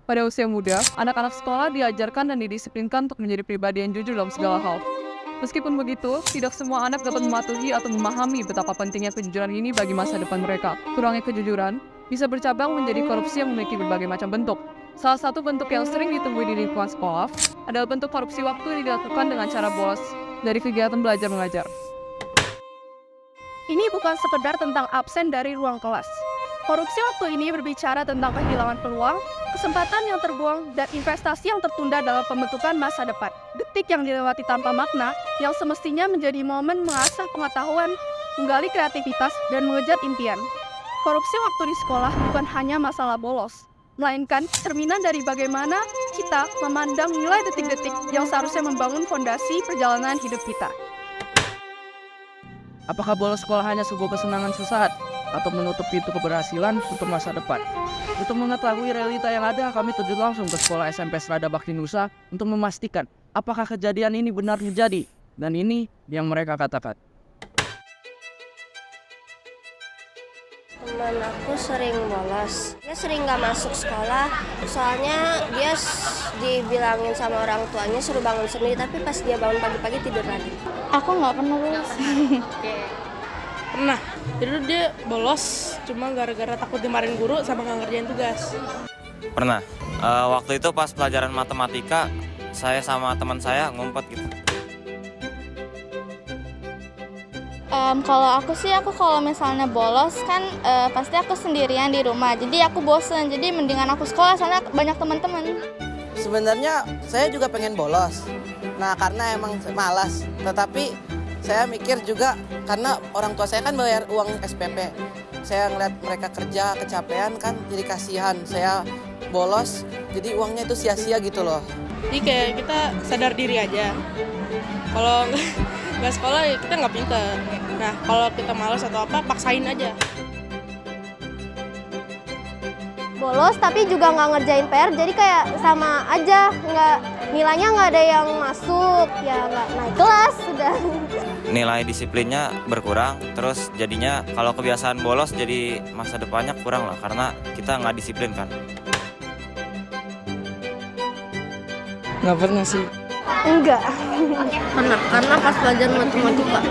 Pada usia muda, anak-anak sekolah diajarkan dan didisiplinkan untuk menjadi pribadi yang jujur dalam segala hal. Meskipun begitu, tidak semua anak dapat mematuhi atau memahami betapa pentingnya kejujuran ini bagi masa depan mereka. Kurangnya kejujuran bisa bercabang menjadi korupsi yang memiliki berbagai macam bentuk. Salah satu bentuk yang sering ditemui di lingkungan sekolah adalah bentuk korupsi waktu yang dilakukan dengan cara bolos dari kegiatan belajar mengajar. Ini bukan sekedar tentang absen dari ruang kelas. Korupsi waktu ini berbicara tentang kehilangan peluang, kesempatan yang terbuang, dan investasi yang tertunda dalam pembentukan masa depan. Detik yang dilewati tanpa makna, yang semestinya menjadi momen mengasah pengetahuan, menggali kreativitas, dan mengejar impian. Korupsi waktu di sekolah bukan hanya masalah bolos, melainkan cerminan dari bagaimana kita memandang nilai detik-detik yang seharusnya membangun fondasi perjalanan hidup kita. Apakah bolos sekolah hanya sebuah kesenangan sesaat atau menutup pintu keberhasilan untuk masa depan? Untuk mengetahui realita yang ada, kami terjun langsung ke sekolah SMP Serada Bakti Nusa untuk memastikan apakah kejadian ini benar terjadi. Dan ini yang mereka katakan. Teman aku sering bolos. Dia sering gak masuk sekolah, soalnya dia dibilangin sama orang tuanya suruh bangun sendiri, tapi pas dia bangun pagi-pagi tidur lagi. Aku nggak pernah bolos. Pernah. Jadi dia bolos cuma gara-gara takut dimarahin guru sama nggak ngerjain tugas. Pernah. Waktu itu pas pelajaran matematika, saya sama teman saya ngumpet gitu. Kalau aku sih, kalau misalnya bolos kan pasti aku sendirian di rumah. Jadi aku bosen. Jadi mendingan aku sekolah soalnya banyak teman-teman. Sebenarnya saya juga pengen bolos. Nah, karena emang malas. Tetapi saya mikir juga karena orang tua saya kan bayar uang SPP. Saya ngeliat mereka kerja kecapean kan, jadi kasihan. Saya bolos, jadi uangnya itu sia-sia gitu loh. Jadi kayak kita sadar diri aja. Kalau nggak sekolah ya kita nggak pinter. Nah kalau kita malas atau apa, paksain aja. Bolos tapi juga nggak ngerjain PR, jadi kayak sama aja, nilainya nggak ada yang masuk, ya nggak naik kelas sudah. Nilai disiplinnya berkurang, terus jadinya kalau kebiasaan bolos jadi masa depannya kurang lah karena kita nggak disiplin kan. Nggak pernah sih. Enggak. Pernah, karena pas belajar matematika.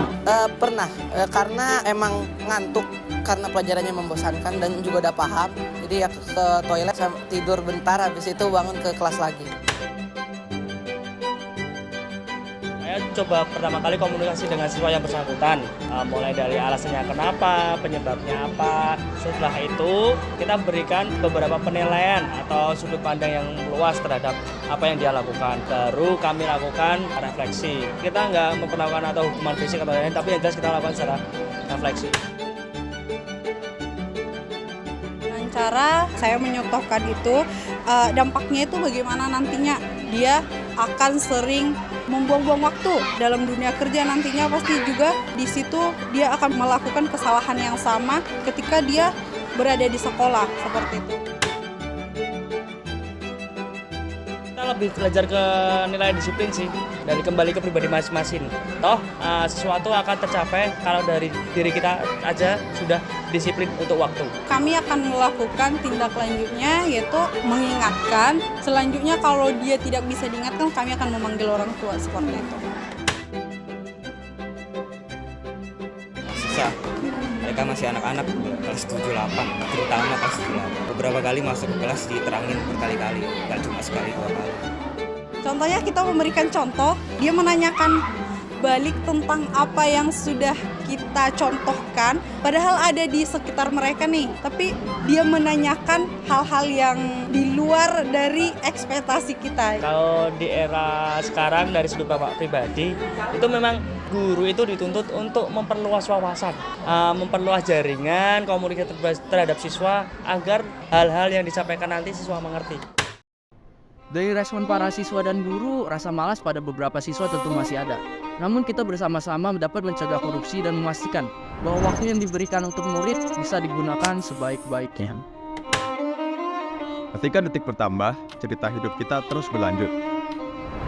Pernah, karena emang ngantuk karena pelajarannya membosankan dan juga udah paham. Jadi ya ke toilet, tidur bentar, habis itu bangun ke kelas lagi. Saya coba pertama kali komunikasi dengan siswa yang bersangkutan, mulai dari alasannya kenapa, penyebabnya apa. Setelah itu kita berikan beberapa penilaian atau sudut pandang yang luas terhadap apa yang dia lakukan. Baru kami lakukan refleksi. Kita nggak memperlakukan atau hukuman fisik atau lain, tapi yang jelas kita lakukan secara refleksi. Dengan cara saya menyontohkan itu, dampaknya itu bagaimana nantinya dia akan sering membuang-buang waktu dalam dunia kerja, nantinya pasti juga di situ dia akan melakukan kesalahan yang sama ketika dia berada di sekolah seperti itu. Kita lebih belajar ke nilai disiplin sih, dari kembali ke pribadi masing-masing. Toh sesuatu akan tercapai kalau dari diri kita aja sudah disiplin untuk waktu. Kami akan melakukan tindak lanjutnya, yaitu mengingatkan. Selanjutnya kalau dia tidak bisa diingatkan, kami akan memanggil orang tua seperti itu. Susah, mereka masih anak-anak, kelas 7-8, terutama kelas 7-8. Beberapa kali masuk ke kelas diterangin berkali-kali, gak cuma sekali 2 kali. Contohnya kita memberikan contoh, dia menanyakan balik tentang apa yang sudah kita contohkan, padahal ada di sekitar mereka nih, tapi dia menanyakan hal-hal yang di luar dari ekspektasi kita. Kalau di era sekarang dari sudut bapak pribadi, itu memang guru itu dituntut untuk memperluas wawasan, memperluas jaringan komunikasi terhadap siswa agar hal-hal yang disampaikan nanti siswa mengerti. Dari respon para siswa dan guru, rasa malas pada beberapa siswa tentu masih ada. Namun kita bersama-sama dapat mencegah korupsi dan memastikan bahwa waktu yang diberikan untuk murid bisa digunakan sebaik-baiknya. Ketika detik bertambah, cerita hidup kita terus berlanjut.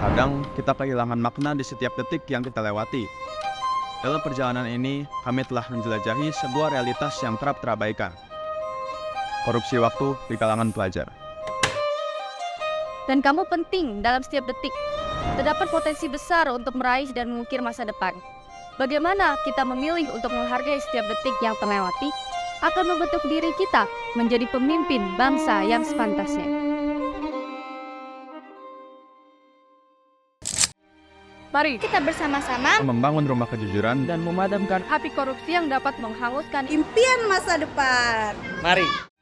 Kadang kita kehilangan makna di setiap detik yang kita lewati. Dalam perjalanan ini, kami telah menjelajahi sebuah realitas yang kerap terabaikan. Korupsi waktu di kalangan pelajar. Dan kamu penting dalam setiap detik. Terdapat potensi besar untuk meraih dan mengukir masa depan. Bagaimana kita memilih untuk menghargai setiap detik yang terlewati akan membentuk diri kita menjadi pemimpin bangsa yang sepantasnya. Mari Kita bersama-sama Membangun rumah kejujuran Dan memadamkan api korupsi yang dapat menghanguskan Impian masa depan. Mari